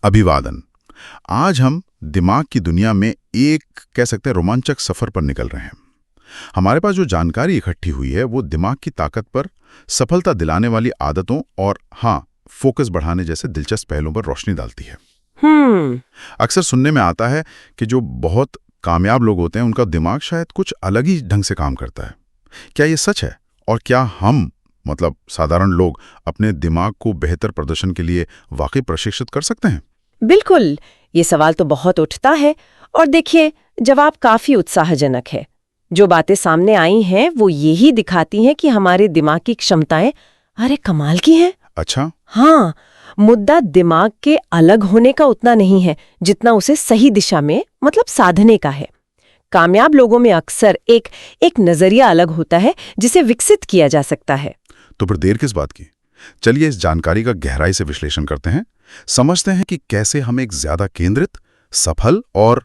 अभिवादन। आज हम दिमाग की दुनिया में एक कह सकते हैं रोमांचक सफर पर निकल रहे हैं। हमारे पास जो जानकारी इकट्ठी हुई है वो दिमाग की ताकत पर, सफलता दिलाने वाली आदतों और फोकस बढ़ाने जैसे दिलचस्प पहलुओं पर रोशनी डालती है। अक्सर सुनने में आता है कि जो बहुत कामयाब लोग होते हैं उनका दिमाग शायद कुछ अलग ही ढंग से काम करता है। क्या ये सच है? और क्या हम साधारण लोग अपने दिमाग को बेहतर प्रदर्शन के लिए वाकई प्रशिक्षित कर सकते हैं? बिल्कुल, ये सवाल तो बहुत उठता है और देखिए, जवाब काफी उत्साहजनक है। जो बातें सामने आई हैं वो यही दिखाती हैं कि हमारे दिमाग की क्षमताएं अरे कमाल की हैं। अच्छा। हाँ, मुद्दा दिमाग के अलग होने का उतना नहीं है जितना उसे सही दिशा में साधने का है। कामयाब लोगों में अक्सर एक नजरिया अलग होता है जिसे विकसित किया जा सकता है। तो फिर देर किस बात की? चलिए इस जानकारी का गहराई से विश्लेषण करते हैं, समझते हैं कि कैसे हम एक ज्यादा केंद्रित, सफल और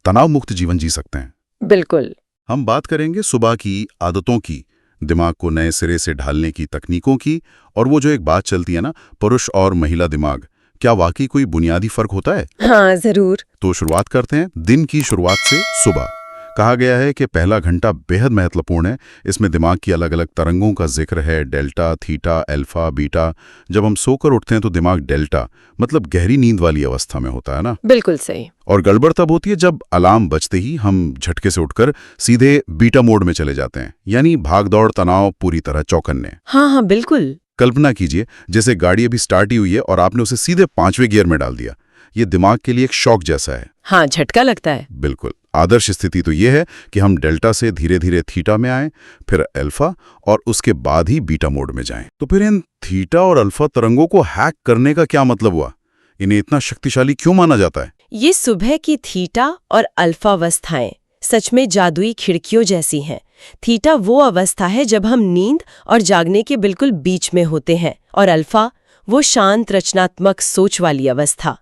तनाव मुक्त जीवन जी सकते हैं। बिल्कुल। हम बात करेंगे सुबह की आदतों की, दिमाग को नए सिरे से ढालने की तकनीकों की, और वो जो एक बात चलती है ना, पुरुष और महिला दिमाग, क्या वाकई कोई बुनियादी फर्क होता है? हाँ, जरूर। तो शुरुआत करते हैं दिन की शुरुआत से। सुबह कहा गया है कि पहला घंटा बेहद महत्वपूर्ण है। इसमें दिमाग की अलग अलग तरंगों का जिक्र है, डेल्टा, थीटा, अल्फा, बीटा। जब हम सोकर उठते हैं तो दिमाग डेल्टा गहरी नींद वाली अवस्था में होता है ना। बिल्कुल सही। और गड़बड़ तब होती है जब अलार्म बजते ही हम झटके से उठकर सीधे बीटा मोड में चले जाते हैं, यानी भागदौड़, तनाव, पूरी तरह चौकन्ने। हाँ, बिल्कुल। कल्पना कीजिए जैसे गाड़ी अभी स्टार्ट ही हुई है और आपने उसे सीधे 5वें गियर में डाल दिया। ये दिमाग के लिए एक शॉक जैसा है। हाँ, झटका लगता है। बिल्कुल। आदर्श स्थिति तो ये है कि हम डेल्टा से धीरे धीरे थीटा में आएं, फिर अल्फा, और उसके बाद ही बीटा मोड में जाएं। तो फिर इन थीटा और अल्फा तरंगों को हैक करने का क्या मतलब हुआ? इन्हें इतना शक्तिशाली क्यों माना जाता है? ये सुबह की थीटा और अल्फा अवस्थाएं सच में जादुई खिड़कियों जैसी हैं। थीटा वो अवस्था है जब हम नींद और जागने के बिल्कुल बीच में होते हैं, और अल्फा वो शांत रचनात्मक सोच वाली अवस्था।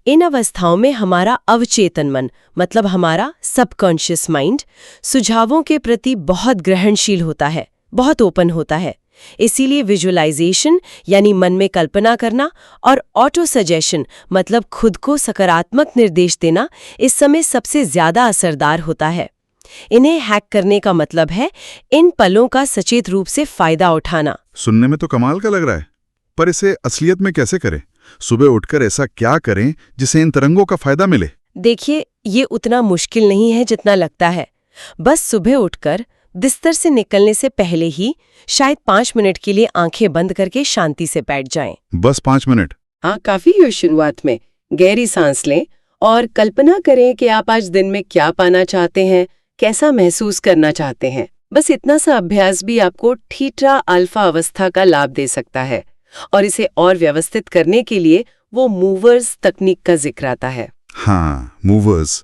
इन अवस्थाओं में हमारा अवचेतन मन, हमारा सबकॉन्शियस माइंड, सुझावों के प्रति बहुत ग्रहणशील होता है, बहुत ओपन होता है। इसीलिए विजुअलाइजेशन यानी मन में कल्पना करना और ऑटो सजेशन खुद को सकारात्मक निर्देश देना इस समय सबसे ज्यादा असरदार होता है। इन्हें हैक करने का मतलब है इन पलों का सचेत रूप से फायदा उठाना। सुनने में तो कमाल का लग रहा है, पर इसे असलियत में कैसे करें? सुबह उठकर ऐसा क्या करें जिसे इन तरंगों का फायदा मिले? देखिए, ये उतना मुश्किल नहीं है जितना लगता है। बस सुबह उठकर बिस्तर से निकलने से पहले ही शायद 5 मिनट के लिए आंखें बंद करके शांति से बैठ जाएं। बस 5 मिनट? हाँ, काफी है। शुरुआत में गहरी सांस लें और कल्पना करें कि आप आज दिन में क्या पाना चाहते हैं, कैसा महसूस करना चाहते हैं। बस इतना सा अभ्यास भी आपको थीटा अल्फा अवस्था का लाभ दे सकता है। और इसे और व्यवस्थित करने के लिए वो मूवर्स तकनीक का जिक्र आता है। हाँ, मूवर्स।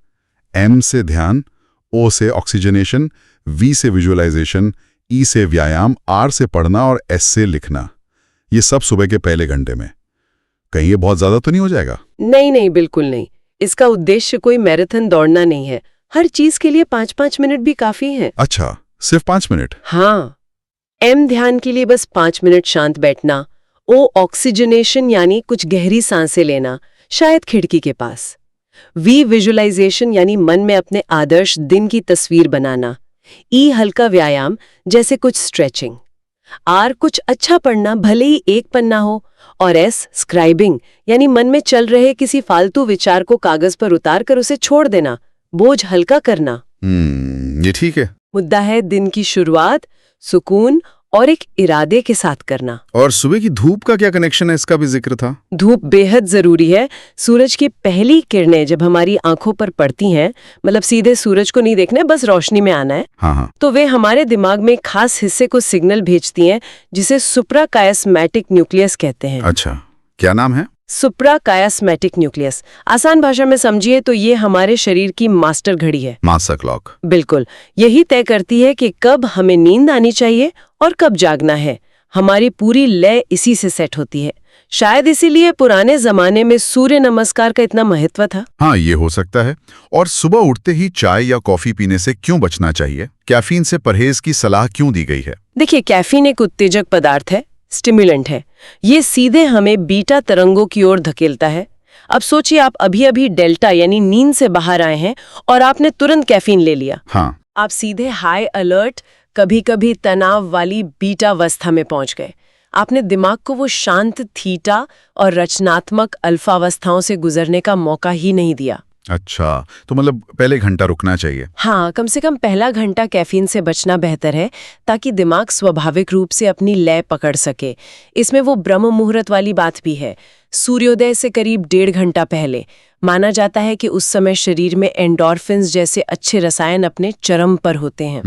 एम से ध्यान, ओ से ऑक्सीजनेशन, वी से विजुअलाइजेशन, ई से व्यायाम, आर से पढ़ना और एस से लिखना। ये सब सुबह के पहले घंटे में। कहीं ये बहुत ज्यादा तो नहीं हो जाएगा? नहीं, बिल्कुल नहीं। इसका उद्देश्य कोई मैराथन दौड़ना नहीं है। हर चीज के लिए 5-5 मिनट भी काफी है। अच्छा, सिर्फ 5 मिनट? हाँ। एम ध्यान के लिए बस 5 मिनट शांत बैठना। ओ ऑक्सीजनेशन यानी कुछ गहरी सांसें लेना, शायद खिड़की के पास। वी विजुअलाइजेशन यानी मन में अपने आदर्श दिन की तस्वीर बनाना। ई हल्का व्यायाम जैसे कुछ स्ट्रेचिंग। आर कुछ अच्छा पढ़ना, भले ही एक पन्ना हो। और एस स्क्राइबिंग यानी मन में चल रहे किसी फालतू विचार को कागज पर उतार कर उसे छोड़ देना, बोझ हल्का करना। ये ठीक है। मुद्दा है दिन की शुरुआत सुकून और एक इरादे के साथ करना। और सुबह की धूप का क्या कनेक्शन है? इसका भी जिक्र था। धूप बेहद जरूरी है। सूरज की पहली किरणें जब हमारी आंखों पर पड़ती हैं, सीधे सूरज को नहीं देखना है, बस रोशनी में आना है। हाँ। तो वे हमारे दिमाग में खास हिस्से को सिग्नल भेजती हैं जिसे सुप्राकायस्मैटिक न्यूक्लियस कहते हैं। अच्छा, क्या नाम है? सुप्राकायस्मैटिक न्यूक्लियस। आसान भाषा में समझिए तो ये हमारे शरीर की मास्टर घड़ी है। Master clock. बिल्कुल। यही तय करती है कि कब हमें नींद आनी चाहिए और कब जागना है। हमारी पूरी लय इसी से सेट होती है। शायद इसीलिए पुराने जमाने में सूर्य नमस्कार का इतना महत्व था। हाँ, ये हो सकता है। और सुबह उठते ही चाय या कॉफी पीने से क्यों बचना चाहिए? कैफीन से परहेज की सलाह क्यों दी गई है? देखिए, कैफीन एक उत्तेजक पदार्थ है, स्टिमुलेंट है। ये सीधे हमें बीटा तरंगों की ओर धकेलता है। अब सोचिए आप अभी अभी डेल्टा यानी नींद से बाहर आए हैं और आपने तुरंत कैफीन ले लिया। हाँ, आप सीधे हाई अलर्ट, कभी कभी तनाव वाली बीटा अवस्था में पहुंच गए। आपने दिमाग को वो शांत थीटा और रचनात्मक अल्फा अवस्थाओं से गुजरने का मौका ही नहीं दिया। अच्छा, तो मतलब पहले घंटा रुकना चाहिए। हाँ, कम से कम पहला घंटा कैफीन से बचना बेहतर है, ताकि दिमाग स्वाभाविक रूप से अपनी लय पकड़ सके। इसमें वो ब्रह्म मुहूर्त वाली बात भी है। सूर्योदय से करीब 1.5 घंटा पहले माना जाता है कि उस समय शरीर में एंडोर्फिन्स जैसे अच्छे रसायन अपने चरम पर होते हैं।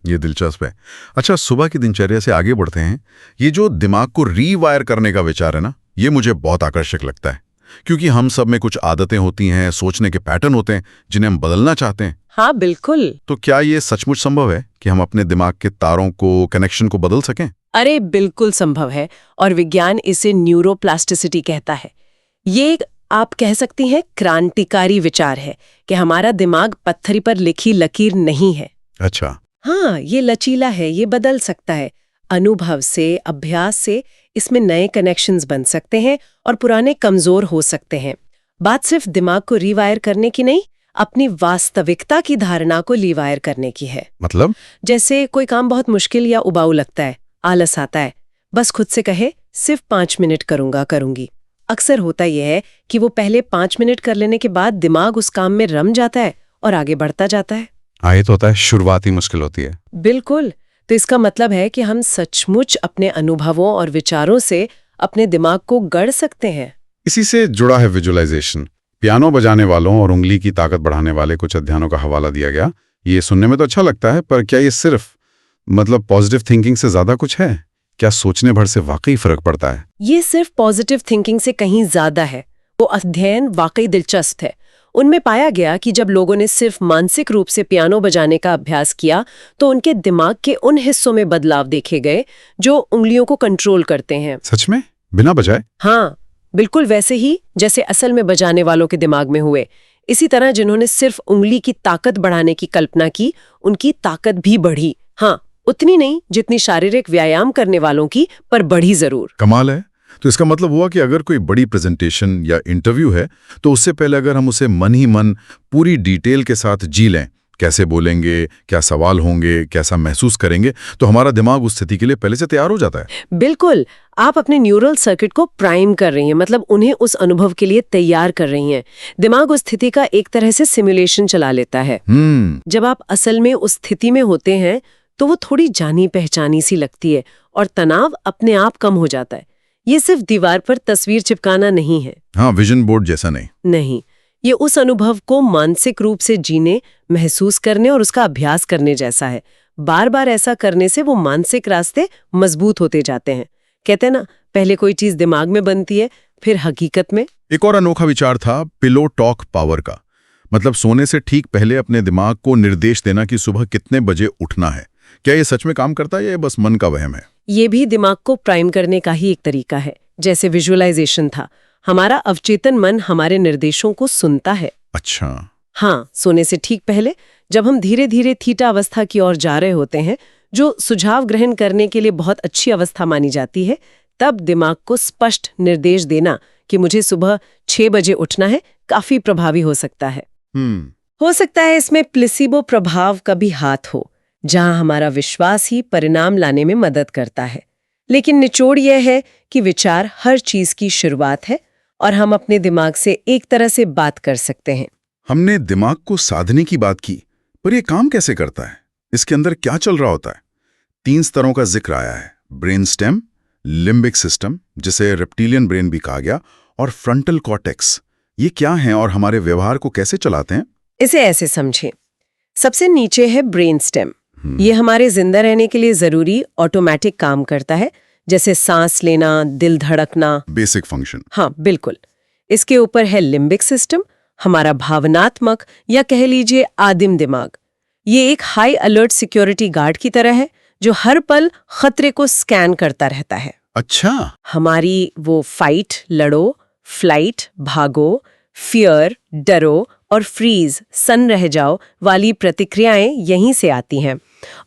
ये दिलचस्प है। अच्छा, सुबह की दिनचर्या से आगे बढ़ते हैं। ये जो दिमाग को रीवायर करने का विचार है ना, ये मुझे बहुत आकर्षक लगता है, क्योंकि हम सब में कुछ आदतें होती हैं, सोचने के पैटर्न होते हैं जिन्हें हम बदलना चाहते हैं। हाँ, बिल्कुल। तो क्या ये सचमुच संभव है कि हम अपने दिमाग के तारों को, कनेक्शन को बदल सकें? अरे बिल्कुल संभव है, और विज्ञान इसे न्यूरोप्लास्टिसिटी कहता है। ये एक, आप कह सकती हैं, क्रांतिकारी विचार है कि हमारा दिमाग पत्थरी पर लिखी लकीर नहीं है। अच्छा। हाँ, ये लचीला है, ये बदल सकता है। अनुभव से, अभ्यास से इसमें नए कनेक्शंस बन सकते हैं और पुराने कमजोर हो सकते हैं। बात सिर्फ दिमाग को रीवायर करने की नहीं, अपनी वास्तविकता की धारणा को रीवायर करने की है। मतलब? जैसे कोई काम बहुत मुश्किल या उबाऊ लगता है, आलस आता है, बस खुद से कहे सिर्फ 5 मिनट करूंगी। अक्सर होता यह है कि वो पहले 5 मिनट कर लेने के बाद दिमाग उस काम में रम जाता है और आगे बढ़ता जाता है। ये तो होता है, शुरुआत ही मुश्किल होती है। बिल्कुल। तो इसका मतलब है कि हम सचमुच अपने अनुभवों और विचारों से अपने दिमाग को गढ़ सकते हैं। इसी से जुड़ा है विजुअलाइजेशन। पियानो बजाने वालों और उंगली की ताकत बढ़ाने वाले कुछ अध्ययनों का हवाला दिया गया। ये सुनने में तो अच्छा लगता है, पर क्या ये सिर्फ पॉजिटिव थिंकिंग से ज्यादा कुछ है? क्या सोचने भर से वाकई फर्क पड़ता है? ये सिर्फ पॉजिटिव थिंकिंग से कहीं ज्यादा है। वो अध्ययन वाकई दिलचस्प है। उनमें पाया गया कि जब लोगों ने सिर्फ मानसिक रूप से पियानो बजाने का अभ्यास किया, तो उनके दिमाग के उन हिस्सों में बदलाव देखे गए जो उंगलियों को कंट्रोल करते हैं। सच में? बिना बजाए? हाँ, बिल्कुल वैसे ही जैसे असल में बजाने वालों के दिमाग में हुए। इसी तरह जिन्होंने सिर्फ उंगली की ताकत बढ़ाने की कल्पना की, उनकी ताकत भी बढ़ी। हाँ, उतनी नहीं जितनी शारीरिक व्यायाम करने वालों की, पर बढ़ी जरूर। कमाल है। तो इसका मतलब हुआ कि अगर कोई बड़ी प्रेजेंटेशन या इंटरव्यू है, तो उससे पहले अगर हम उसे मन ही मन पूरी डिटेल के साथ जी लें, कैसे बोलेंगे, क्या सवाल होंगे, कैसा महसूस करेंगे, तो हमारा दिमाग उस स्थिति के लिए पहले से तैयार हो जाता है। बिल्कुल, आप अपने न्यूरल सर्किट को प्राइम कर रही हैं, मतलब उन्हें उस अनुभव के लिए तैयार कर रही हैं। दिमाग उस स्थिति का एक तरह से सिमुलेशन चला लेता है। जब आप असल में उस स्थिति में होते हैं, तो वो थोड़ी जानी पहचानी सी लगती है और तनाव अपने आप कम हो जाता है। ये सिर्फ दीवार पर तस्वीर चिपकाना नहीं है। हाँ, विजन बोर्ड जैसा नहीं। ये उस अनुभव को मानसिक रूप से जीने, महसूस करने और उसका अभ्यास करने जैसा है। बार बार ऐसा करने से वो मानसिक रास्ते मजबूत होते जाते हैं। कहते हैं ना, पहले कोई चीज दिमाग में बनती है, फिर हकीकत में। एक और अनोखा विचार था पिलो टॉक पावर का। मतलब सोने से ठीक पहले अपने दिमाग को निर्देश देना कि सुबह कितने बजे उठना है। क्या ये सच में काम करता है या ये बस मन का वहम है? ये भी दिमाग को प्राइम करने का ही एक तरीका है। जैसे विजुअलाइजेशन था, हमारा अवचेतन मन हमारे निर्देशों को सुनता है। अच्छा। हाँ, सोने से ठीक पहले जब हम धीरे धीरे थीटा अवस्था की ओर जा रहे होते हैं, जो सुझाव ग्रहण करने के लिए बहुत अच्छी अवस्था मानी जाती है, तब दिमाग को स्पष्ट निर्देश देना कि मुझे सुबह 6 बजे उठना है, काफी प्रभावी हो सकता है। हो सकता है इसमें प्लेसिबो प्रभाव का भी हाथ हो, जहां हमारा विश्वास ही परिणाम लाने में मदद करता है। लेकिन निचोड़ यह है कि विचार हर चीज की शुरुआत है और हम अपने दिमाग से एक तरह से बात कर सकते हैं। हमने दिमाग को साधने की बात की, पर यह काम कैसे करता है? इसके अंदर क्या चल रहा होता है? 3 स्तरों का जिक्र आया है: ब्रेन स्टेम, लिम्बिक सिस्टम, जिसे रेप्टिलियन ब्रेन भी कहा गया, और फ्रंटल कॉर्टेक्स। ये क्या हैं और हमारे व्यवहार को कैसे चलाते हैं? इसे ऐसे समझें। सबसे नीचे है ब्रेन स्टेम। ये हमारे जिंदा रहने के लिए जरूरी ऑटोमेटिक काम करता है, जैसे सांस लेना, दिल धड़कना। Basic function. हाँ, बिल्कुल। इसके ऊपर है लिम्बिक सिस्टम, हमारा भावनात्मक या कह लीजिए आदिम दिमाग। ये एक हाई अलर्ट सिक्योरिटी गार्ड की तरह है, जो हर पल खतरे को स्कैन करता रहता है। अच्छा। हमारी वो फाइट, लड़ो, फ्लाइट, भागो, फियर, डरो और फ्रीज, सन रह जाओ वाली प्रतिक्रियाएं यहीं से आती हैं।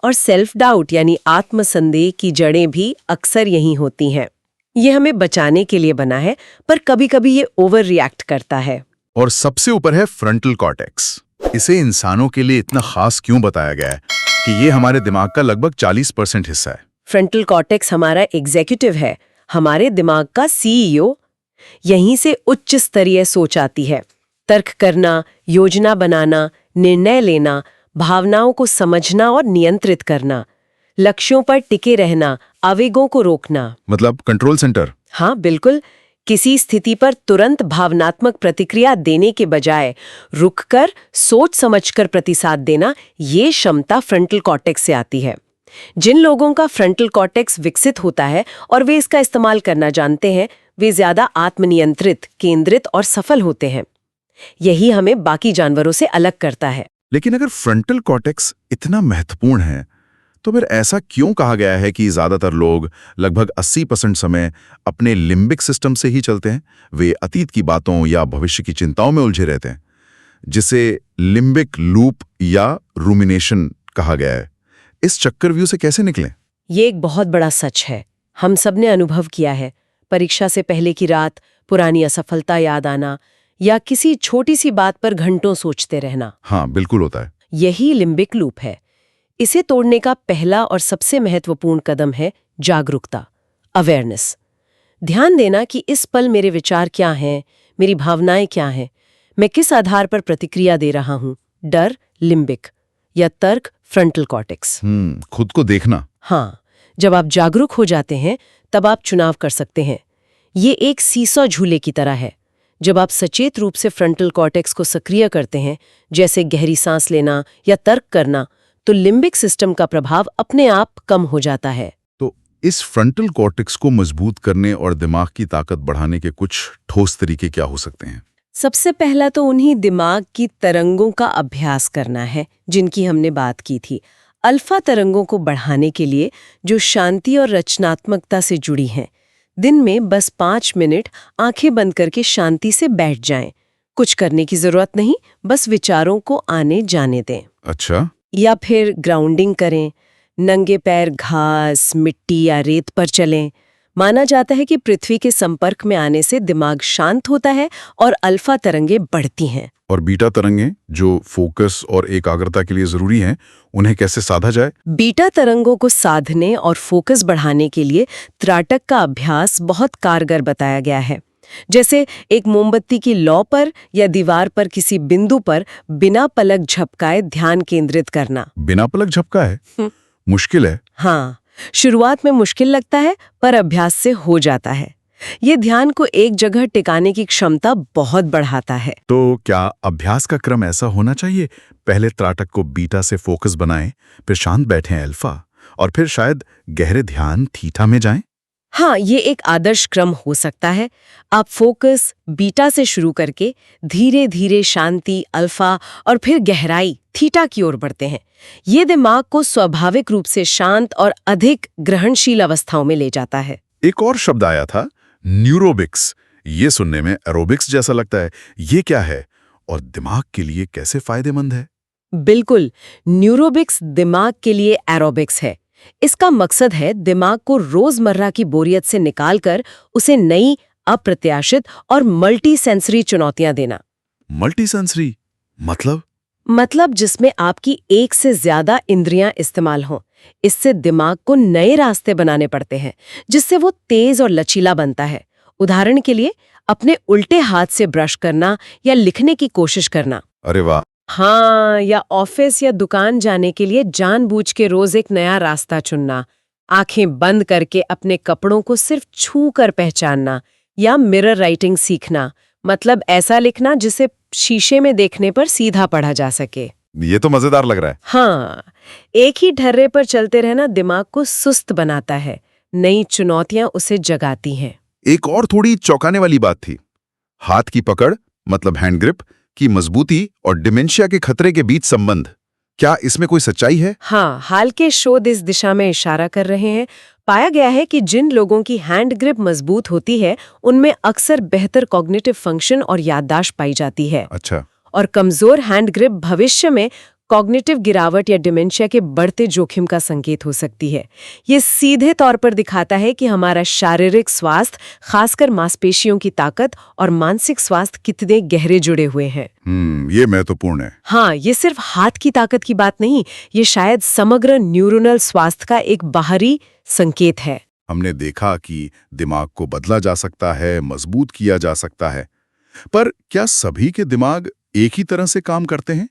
और सेल्फ डाउट यानी आत्मसंदेह की जड़ें भी अक्सर यहीं होती हैं। ये हमें बचाने के लिए बना है, पर कभी-कभी ये ओवर रिएक्ट करता है। और सबसे ऊपर है फ्रंटल कॉर्टेक्स। इसे इंसानों के लिए इतना खास क्यों बताया गया है कि ये हमारे दिमाग का लगभग 40% हिस्सा है? फ्रंटल कॉर्टेक्स हमारा एग्जीक्यूटिव है, हमारे दिमाग का सीईओ। यहीं से उच्च स्तरीय सोच आती है। तर्क करना, योजना बनाना, निर्णय लेना, भावनाओं को समझना और नियंत्रित करना, लक्ष्यों पर टिके रहना, आवेगों को रोकना। मतलब कंट्रोल सेंटर। हाँ बिल्कुल। किसी स्थिति पर तुरंत भावनात्मक प्रतिक्रिया देने के बजाय रुककर सोच समझकर प्रतिसाद देना, ये क्षमता फ्रंटल कॉर्टेक्स से आती है। जिन लोगों का फ्रंटल कॉर्टेक्स विकसित होता है और वे इसका इस्तेमाल करना जानते हैं, वे ज्यादा आत्मनियंत्रित, केंद्रित और सफल होते हैं। यही हमें बाकी जानवरों से अलग करता है। लेकिन अगर फ्रंटल कॉर्टेक्स इतना महत्वपूर्ण है, तो फिर ऐसा क्यों कहा गया है कि ज्यादातर लोग लगभग 80% समय अपने लिम्बिक सिस्टम से ही चलते हैं? वे अतीत की बातों या भविष्य की चिंताओं में उलझे रहते हैं, जिसे लिम्बिक लूप या रूमिनेशन कहा गया है। इस चक्रव्यूह से कैसे निकलें? ये एक बहुत बड़ा सच है। हम सब ने अनुभव किया है। परीक्षा से पहले की रात, पुरानी असफलता याद आना या किसी छोटी सी बात पर घंटों सोचते रहना। हाँ, बिल्कुल होता है। यही लिम्बिक लूप है। इसे तोड़ने का पहला और सबसे महत्वपूर्ण कदम है जागरूकता, अवेयरनेस। ध्यान देना कि इस पल मेरे विचार क्या हैं, मेरी भावनाएं क्या हैं, मैं किस आधार पर प्रतिक्रिया दे रहा हूं। डर लिम्बिक या तर्क फ्रंटल कॉर्टेक्स। खुद को देखना। हाँ, जब आप जागरूक हो जाते हैं तब आप चुनाव कर सकते हैं। ये एक सीसॉ झूले की तरह है। जब आप सचेत रूप से फ्रंटल कॉर्टेक्स को सक्रिय करते हैं, जैसे गहरी सांस लेना या तर्क करना, तो लिम्बिक सिस्टम का प्रभाव अपने आप कम हो जाता है। तो इस फ्रंटल कॉर्टेक्स को मजबूत करने और दिमाग की ताकत बढ़ाने के कुछ ठोस तरीके क्या हो सकते हैं? सबसे पहला तो उन्हीं दिमाग की तरंगों का अभ्यास करना है जिनकी हमने बात की थी। अल्फा तरंगों को बढ़ाने के लिए, जो शांति और रचनात्मकता से जुड़ी हैं। दिन में बस 5 मिनट आंखें बंद करके शांति से बैठ जाएं। कुछ करने की जरूरत नहीं, बस विचारों को आने जाने दें। अच्छा। या फिर ग्राउंडिंग करें, नंगे पैर घास, मिट्टी या रेत पर चलें। माना जाता है कि पृथ्वी के संपर्क में आने से दिमाग शांत होता है और अल्फा तरंगे बढ़ती हैं। और बीटा तरंगे, जो फोकस और एकाग्रता के लिए जरूरी हैं, उन्हें कैसे साधा जाए? बीटा तरंगों को साधने और फोकस बढ़ाने के लिए त्राटक का अभ्यास बहुत कारगर बताया गया है। जैसे एक मोमबत्ती की लौ पर या दीवार पर किसी बिंदु पर बिना पलक झपकाए ध्यान केंद्रित करना। बिना पलक झपकाए? मुश्किल है। हाँ, शुरुआत में मुश्किल लगता है, पर अभ्यास से हो जाता है। ये ध्यान को एक जगह टिकाने की क्षमता बहुत बढ़ाता है। तो क्या अभ्यास का क्रम ऐसा होना चाहिए? पहले त्राटक को बीटा से फोकस बनाएं, फिर शांत बैठें अल्फा, और फिर शायद गहरे ध्यान थीटा में जाएं? हाँ, ये एक आदर्श क्रम हो सकता है। आप फोकस बीटा से शुरू करके धीरे धीरे शांति अल्फा और फिर गहराई थीटा की ओर बढ़ते हैं। ये दिमाग को स्वाभाविक रूप से शांत और अधिक ग्रहणशील अवस्थाओं में ले जाता है। एक और शब्द आया था, न्यूरोबिक्स। ये सुनने में एरोबिक्स जैसा लगता है। ये क्या है और दिमाग के लिए कैसे फायदेमंद है? बिल्कुल, न्यूरोबिक्स दिमाग के लिए एरोबिक्स है। इसका मकसद है दिमाग को रोजमर्रा की बोरियत से निकालकर उसे नई, अप्रत्याशित और मल्टी सेंसरी चुनौतियां देना। मल्टी सेंसरी मतलब जिसमें आपकी एक से ज्यादा इंद्रियां इस्तेमाल हों। इससे दिमाग को नए रास्ते बनाने पड़ते हैं, जिससे वो तेज और लचीला बनता है। उदाहरण के लिए, अपने उल्टे हाथ से ब्रश करना या लिखने की कोशिश करना। अरे वाह। हाँ, या ऑफिस या दुकान जाने के लिए जानबूझ के रोज एक नया रास्ता चुनना। आंखें बंद करके अपने कपड़ों को सिर्फ छू कर पहचानना, या मिरर राइटिंग सीखना। मतलब ऐसा लिखना जिसे शीशे में देखने पर सीधा पढ़ा जा सके। ये तो मजेदार लग रहा है। हाँ, एक ही ढर्रे पर चलते रहना दिमाग को सुस्त बनाता है। नई चुनौतियां उसे जगाती हैं। एक और थोड़ी चौंकाने वाली बात थी, हाथ की पकड़ मतलब हैंड ग्रिप की मजबूती और डिमेंशिया के खतरे के बीच संबंध। क्या इसमें कोई सच्चाई है? हाँ, हाल के शोध इस दिशा में इशारा कर रहे हैं। पाया गया है कि जिन लोगों की हैंड ग्रिप मजबूत होती है, उनमें अक्सर बेहतर कॉग्निटिव फंक्शन और याददाश्त पाई जाती है। अच्छा। और कमजोर हैंड ग्रिप भविष्य में कॉग्निटिव गिरावट या डिमेंशिया के बढ़ते जोखिम का संकेत हो सकती है। ये सीधे तौर पर दिखाता है कि हमारा शारीरिक स्वास्थ्य, खासकर मांसपेशियों की ताकत और मानसिक स्वास्थ्य कितने गहरे जुड़े हुए हैं। ये महत्वपूर्ण है। हाँ, ये सिर्फ हाथ की ताकत की बात नहीं, ये शायद समग्र न्यूरोनल स्वास्थ्य का एक बाहरी संकेत है। हमने देखा कि दिमाग को बदला जा सकता है, मजबूत किया जा सकता है, पर क्या सभी के दिमाग एक ही तरह से काम करते हैं?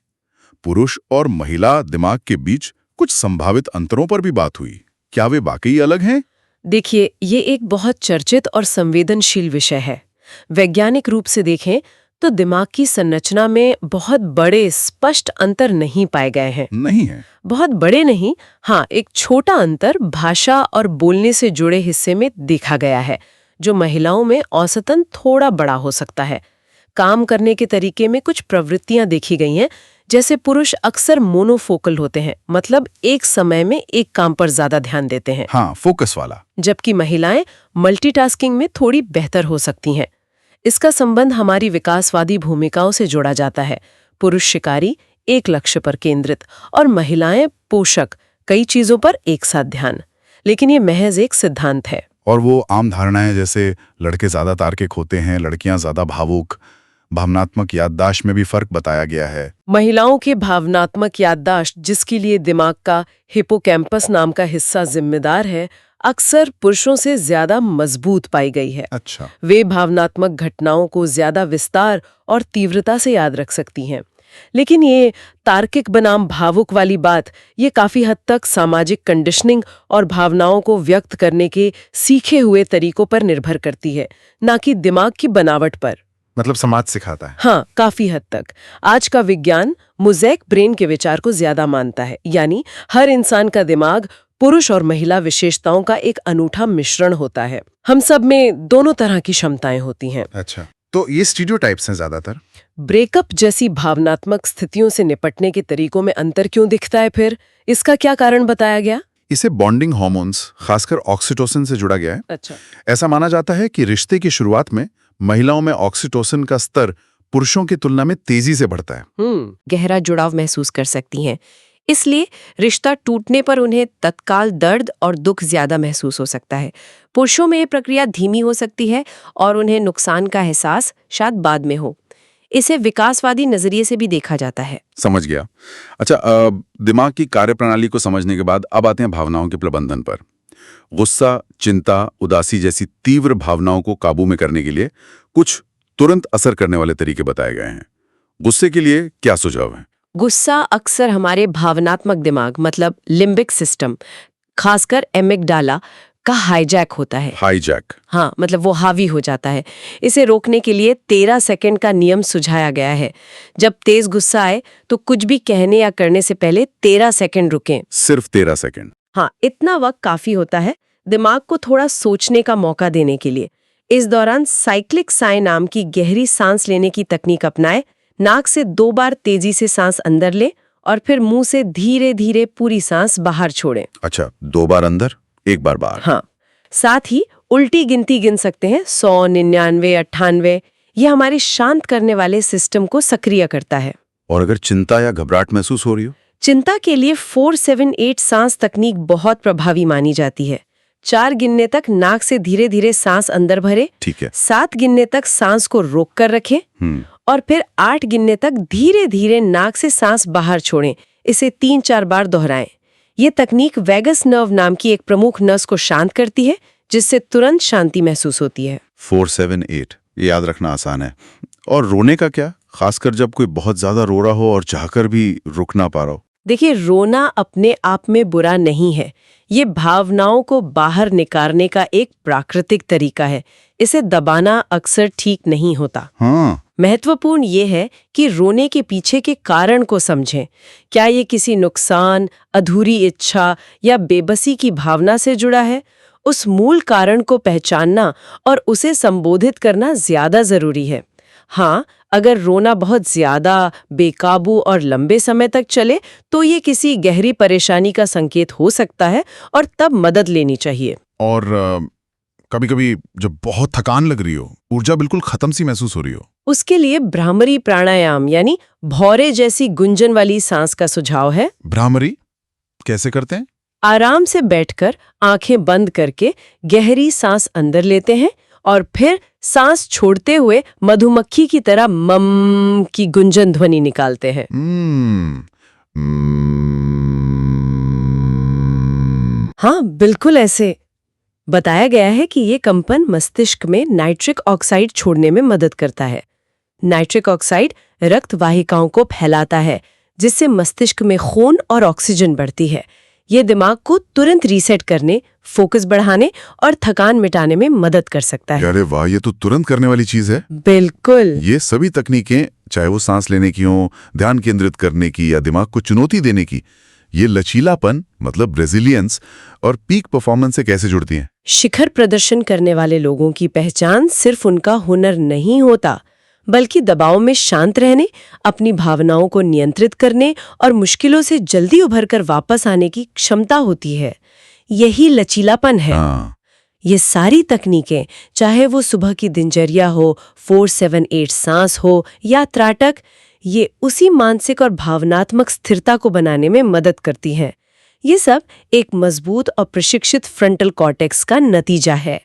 पुरुष और महिला दिमाग के बीच कुछ संभावित अंतरों पर भी बात हुई। क्या वे वाकई अलग हैं? देखिए, ये एक बहुत चर्चित और संवेदनशील विषय है। वैज्ञानिक रूप से देखें तो दिमाग की संरचना में बहुत बड़े स्पष्ट अंतर नहीं पाए गए हैं। नहीं है। बहुत बड़े नहीं, हाँ, एक छोटा अंतर भाषा और बोलने से जुड़े हिस्से में देखा गया है, जो महिलाओं में औसतन थोड़ा बड़ा हो सकता है। काम करने के तरीके में कुछ प्रवृत्तियां देखी गई हैं, जैसे पुरुष अक्सर मोनोफोकल होते हैं, मतलब एक समय में एक काम पर ज्यादा ध्यान देते हैं। हाँ, फोकस वाला। जबकि महिलाएं मल्टीटास्किंग में थोड़ी बेहतर हो सकती हैं। इसका संबंध हमारी विकासवादी भूमिकाओं से जोड़ा जाता है। पुरुष शिकारी, एक लक्ष्य पर केंद्रित, और महिलाएं पोषक, कई चीजों पर एक साथ ध्यान। लेकिन ये महज एक सिद्धांत है। और वो आम धारणाएं जैसे लड़के ज्यादा तार्किक होते हैं, लड़कियां ज्यादा भावुक, भावनात्मक याददाश्त में भी फर्क बताया गया है। महिलाओं के भावनात्मक याददाश्त, जिसके लिए दिमाग का हिपोकैम्पस नाम का हिस्सा जिम्मेदार है, अक्सर पुरुषों से ज्यादा मजबूत पाई गई है। अच्छा। वे भावनात्मक घटनाओं को ज्यादा विस्तार और तीव्रता से याद रख सकती हैं। लेकिन ये तार्किक बनाम भावुक वाली बात, ये काफी हद तक सामाजिक कंडीशनिंग और भावनाओं को व्यक्त करने के सीखे हुए तरीकों पर निर्भर करती है, ना कि दिमाग की बनावट पर। मतलब समाज सिखाता है। हाँ, काफी हद तक। आज का विज्ञान मोज़ेक ब्रेन के विचार को ज्यादा मानता है, यानी हर इंसान का दिमाग पुरुष और महिला विशेषताओं का एक अनूठा मिश्रण होता है। हम सब में दोनों तरह की क्षमताएं होती हैं। अच्छा, तो ये स्टीरियोटाइप्स हैं ज्यादातर। ब्रेकअप जैसी भावनात्मक स्थितियों से निपटने के तरीकों में अंतर क्यों दिखता है फिर? इसका क्या कारण बताया गया? इसे बॉन्डिंग हार्मोन्स, खासकर ऑक्सीटोसिन से जुड़ा गया है। अच्छा। ऐसा माना जाता है कि रिश्ते की शुरुआत में महिलाओं में ऑक्सीटोसिन का स्तर पुरुषों की तुलना में तेजी से बढ़ता है। गहरा जुड़ाव महसूस कर सकती हैं। इसलिए रिश्ता टूटने पर उन्हें तत्काल दर्द और दुख ज्यादा महसूस हो सकता है। पुरुषों में ये प्रक्रिया धीमी हो सकती है और उन्हें नुकसान का एहसास शायद बाद में हो। इसे विकासवादी नजरिए से भी देखा जाता है। समझ गया। अच्छा, दिमाग की कार्यप्रणाली को समझने के बाद अब आते हैं भावनाओं के प्रबंधन पर। गुस्सा, चिंता, उदासी जैसी तीव्र भावनाओं को काबू में करने के लिए कुछ तुरंत असर करने वाले तरीके बताए गए हैं। गुस्से के लिए क्या सुझाव है? गुस्सा अक्सर हमारे भावनात्मक दिमाग, मतलब लिम्बिक सिस्टम, खासकर एमिगडाला का हाईजैक होता है। हाईजैक? हाँ, मतलब वो हावी हो जाता है। इसे रोकने के लिए 13 सेकंड का नियम सुझाया गया है। जब तेज गुस्सा आए तो कुछ भी कहने या करने से पहले 13 सेकंड रुकें। सिर्फ 13 सेकंड? हाँ, इतना वक्त काफी होता है दिमाग को थोड़ा सोचने का मौका देने के लिए। इस दौरान साइक्लिक साय नाम की गहरी सांस लेने की तकनीक अपनाएं। नाक से 2 बार तेजी से सांस अंदर ले और फिर मुंह से धीरे धीरे पूरी सांस बाहर छोड़ें। अच्छा, 2 बार अंदर, 1 बार बाहर। हाँ, साथ ही उल्टी गिनती गिन सकते हैं, 100, 99, 98। ये हमारे शांत करने वाले सिस्टम को सक्रिय करता है। और अगर चिंता या घबराहट महसूस हो रही हो? चिंता के लिए 4-7-8 सांस तकनीक बहुत प्रभावी मानी जाती है। 4 गिनने तक नाक से धीरे धीरे सांस अंदर भरे। ठीक है। 7 गिनने तक सांस को रोक कर रखें और फिर 8 गिनने तक धीरे धीरे नाक से सांस बाहर छोड़ें। इसे 3-4 बार दोहराएं। ये तकनीक वैगस नर्व नाम की एक प्रमुख नस को शांत करती है, जिससे तुरंत शांति महसूस होती है। 4-7-8, ये याद रखना आसान है। और रोने का क्या, खासकर जब कोई बहुत ज्यादा रो रहा हो और चाहकर भी रुक ना पा रहा हो? देखिए, रोना अपने आप में बुरा नहीं है। ये भावनाओं को बाहर निकालने का एक प्राकृतिक तरीका है। इसे दबाना अक्सर ठीक नहीं होता। हाँ। महत्वपूर्ण ये है कि रोने के पीछे के कारण को समझें। क्या ये किसी नुकसान, अधूरी इच्छा या बेबसी की भावना से जुड़ा है? उस मूल कारण को पहचानना और उसे संबोधित करना ज्यादा जरूरी है। हाँ, अगर रोना बहुत ज्यादा, बेकाबू और लंबे समय तक चले तो ये किसी गहरी परेशानी का संकेत हो सकता है और तब मदद लेनी चाहिए। और कभी कभी जब बहुत थकान लग रही हो, ऊर्जा बिल्कुल खत्म सी महसूस हो रही हो। उसके लिए भ्रामरी प्राणायाम यानी भौरे जैसी गुंजन वाली सांस का सुझाव है। भ्रामरी कैसे करते हैं? आराम से बैठकर आंखें बंद करके गहरी सांस अंदर लेते हैं और फिर सांस छोड़ते हुए मधुमक्खी की तरह मम की गुंजन ध्वनि निकालते हैं। हाँ, बिल्कुल ऐसे। बताया गया है कि ये कंपन मस्तिष्क में नाइट्रिक ऑक्साइड छोड़ने में मदद करता है। नाइट्रिक ऑक्साइड रक्त वाहिकाओं को फैलाता है, जिससे मस्तिष्क में खून और ऑक्सीजन बढ़ती है। ये दिमाग को तुरंत रीसेट करने, फोकस बढ़ाने और थकान मिटाने में मदद कर सकता है। अरे वाह, ये तो तुरंत करने वाली चीज है। बिल्कुल। ये सभी तकनीकें, चाहे वो सांस लेने की हो, ध्यान केंद्रित करने की या दिमाग को चुनौती देने की, ये लचीलापन मतलब रेजिलियंस और पीक परफॉर्मेंस से कैसे जुड़ती हैं? शिखर प्रदर्शन करने वाले लोगों की पहचान सिर्फ उनका हुनर नहीं होता, बल्कि दबाव में शांत रहने, अपनी भावनाओं को नियंत्रित करने और मुश्किलों से जल्दी उभरकर वापस आने की क्षमता होती है। यही लचीलापन है। ये सारी तकनीकें, चाहे वो सुबह की दिनचर्या हो, 4-7-8 सांस हो या त्राटक, ये उसी मानसिक और भावनात्मक स्थिरता को बनाने में मदद करती हैं। ये सब एक मजबूत और प्रशिक्षित फ्रंटल कॉर्टेक्स का नतीजा है।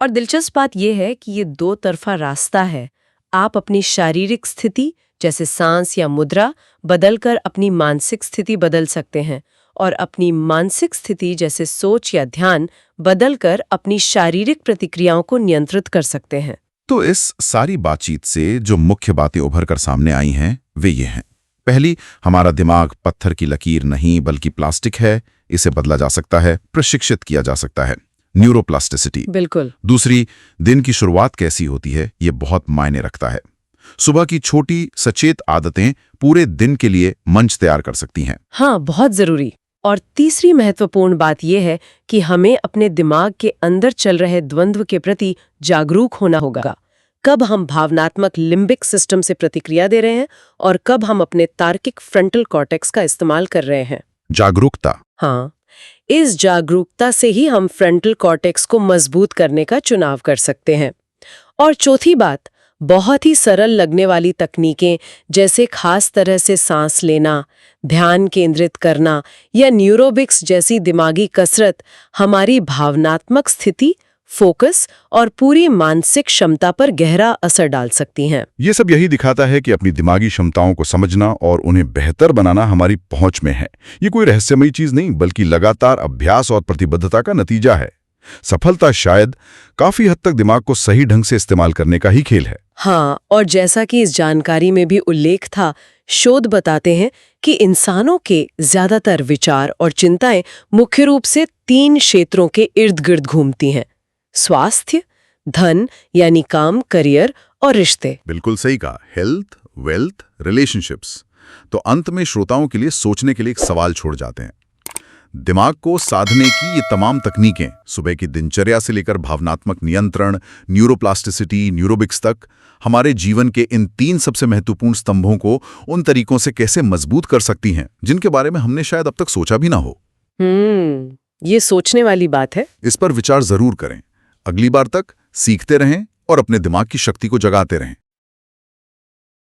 और दिलचस्प बात यह है कि ये दो तरफा रास्ता है। आप अपनी शारीरिक स्थिति जैसे सांस या मुद्रा बदलकर अपनी मानसिक स्थिति बदल सकते हैं और अपनी मानसिक स्थिति जैसे सोच या ध्यान बदलकर अपनी शारीरिक प्रतिक्रियाओं को नियंत्रित कर सकते हैं। तो इस सारी बातचीत से जो मुख्य बातें उभर कर सामने आई हैं वे ये हैं। पहली, हमारा दिमाग पत्थर की लकीर नहीं बल्कि प्लास्टिक है, इसे बदला जा सकता है, प्रशिक्षित किया जा सकता है, न्यूरोप्लास्टिसिटी। बिल्कुल। दूसरी, दिन की शुरुआत कैसी होती है ये बहुत मायने रखता है। सुबह की छोटी सचेत आदतें पूरे दिन के लिए मंच तैयार कर सकती हैं। हाँ, बहुत जरूरी। और तीसरी महत्वपूर्ण बात यह है कि हमें अपने दिमाग के अंदर चल रहे द्वंद्व के प्रति जागरूक होना होगा। कब हम भावनात्मक लिम्बिक सिस्टम से प्रतिक्रिया दे रहे हैं और कब हम अपने तार्किक फ्रंटल कॉर्टेक्स का इस्तेमाल कर रहे हैं। जागरूकता। हाँ, इस जागरूकता से ही हम फ्रंटल कॉर्टेक्स को मजबूत करने का चुनाव कर सकते हैं। और चौथी बात, बहुत ही सरल लगने वाली तकनीकें जैसे खास तरह से सांस लेना, ध्यान केंद्रित करना या न्यूरोबिक्स जैसी दिमागी कसरत हमारी भावनात्मक स्थिति, फोकस और पूरी मानसिक क्षमता पर गहरा असर डाल सकती हैं। ये सब यही दिखाता है कि अपनी दिमागी क्षमताओं को समझना और उन्हें बेहतर बनाना हमारी पहुंच में है। ये कोई रहस्यमयी चीज नहीं बल्कि लगातार अभ्यास और प्रतिबद्धता का नतीजा है। सफलता शायद काफी हद तक दिमाग को सही ढंग से इस्तेमाल करने का ही खेल है। हाँ, और जैसा कि इस जानकारी में भी उल्लेख था, शोध बताते हैं कि इंसानों के ज्यादातर विचार और चिंताएं मुख्य रूप से 3 क्षेत्रों के इर्द गिर्द घूमती हैं: स्वास्थ्य, धन यानी काम, करियर और रिश्ते। बिल्कुल सही कहा। Health, wealth, relationships. तो अंत में श्रोताओं के लिए सोचने के लिए एक सवाल छोड़ जाते हैं। दिमाग को साधने की ये तमाम तकनीकें, सुबह की दिनचर्या से लेकर भावनात्मक नियंत्रण, न्यूरोप्लास्टिसिटी, न्यूरोबिक्स तक, हमारे जीवन के इन 3 सबसे महत्वपूर्ण स्तंभों को उन तरीकों से कैसे मजबूत कर सकती हैं जिनके बारे में हमने शायद अब तक सोचा भी ना हो। ये सोचने वाली बात है। इस पर विचार जरूर करें। अगली बार तक सीखते रहें और अपने दिमाग की शक्ति को जगाते रहें।